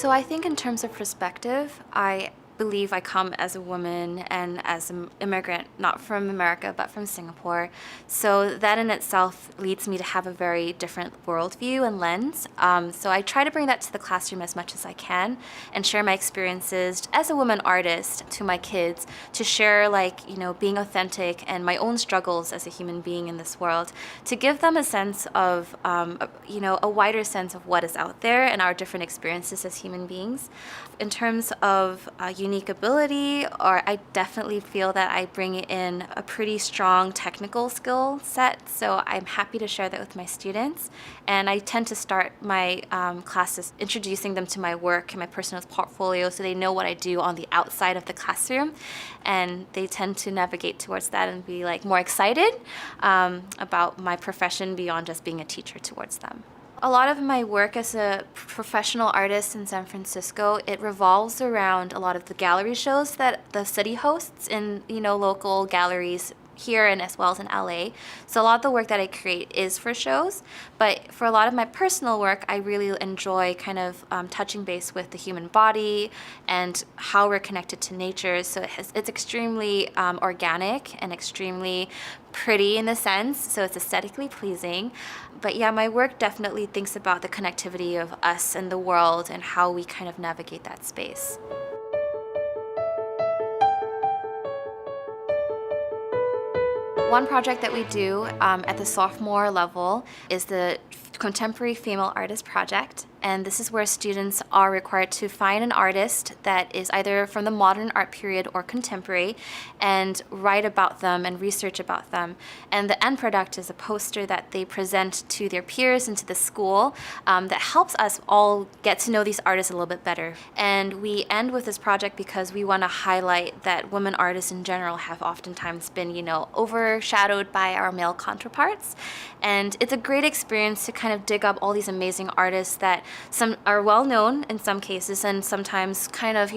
So I think in terms of perspective, I believe I come as a woman and as an immigrant, not from America, but from Singapore. So that in itself leads me to have a very different worldview and lens. So I try to bring that to the classroom as much as I can and share my experiences as a woman artist to my kids, to share being authentic and my own struggles as a human being in this world, to give them a sense of, a wider sense of what is out there and our different experiences as human beings. In terms of unique ability, or I definitely feel that I bring in a pretty strong technical skill set, so I'm happy to share that with my students. And I tend to start my classes introducing them to my work and my personal portfolio so they know what I do on the outside of the classroom, and they tend to navigate towards that and be more excited about my profession beyond just being a teacher towards them. A lot of my work as a professional artist in San Francisco, it revolves around a lot of the gallery shows that the city hosts in, local galleries here and as well as in LA. So a lot of the work that I create is for shows, but for a lot of my personal work, I really enjoy kind of touching base with the human body and how we're connected to nature. So it's extremely organic and extremely pretty in a sense, so it's aesthetically pleasing. But yeah, my work definitely thinks about the connectivity of us and the world and how we kind of navigate that space. One project that we do at the sophomore level is the Contemporary Female Artist Project. And this is where students are required to find an artist that is either from the modern art period or contemporary and write about them and research about them. And the end product is a poster that they present to their peers and to the school that helps us all get to know these artists a little bit better. And we end with this project because we want to highlight that women artists in general have oftentimes been, overshadowed by our male counterparts. And it's a great experience to kind of dig up all these amazing artists that some are well known in some cases and sometimes kind of,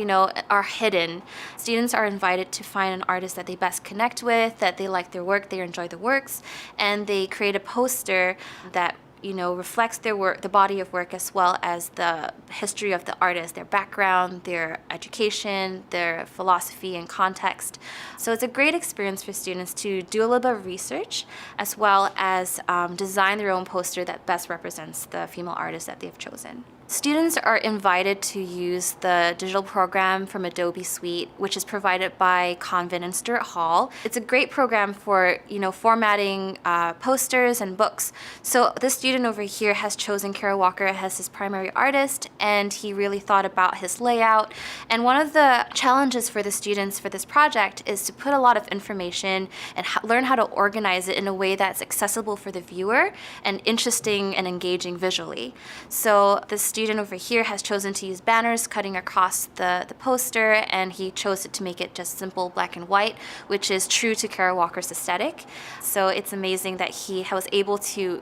are hidden. Students are invited to find an artist that they best connect with, that they like their work, they enjoy the works, and they create a poster that reflects their work, the body of work, as well as the history of the artist, their background, their education, their philosophy and context. So it's a great experience for students to do a little bit of research, as well as design their own poster that best represents the female artist that they've chosen. Students are invited to use the digital program from Adobe Suite, which is provided by Convent and Stewart Hall. It's a great program for, formatting posters and books. So this student over here has chosen Kara Walker as his primary artist, and he really thought about his layout. And one of the challenges for the students for this project is to put a lot of information and learn how to organize it in a way that's accessible for the viewer and interesting and engaging visually. So this student over here has chosen to use banners cutting across the poster, and he chose to make it just simple black and white, which is true to Kara Walker's aesthetic. So it's amazing that he was able to,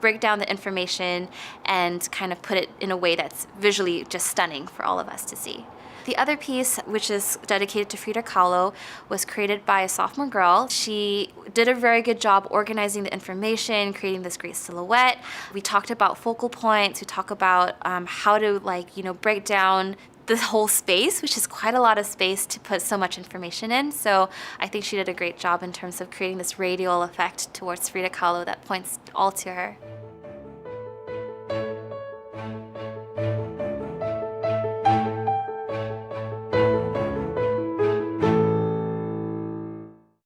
break down the information and kind of put it in a way that's visually just stunning for all of us to see. The other piece, which is dedicated to Frida Kahlo, was created by a sophomore girl. She did a very good job organizing the information, creating this great silhouette. We talked about focal points. We talked about how to break down the whole space, which is quite a lot of space to put so much information in. So I think she did a great job in terms of creating this radial effect towards Frida Kahlo that points all to her.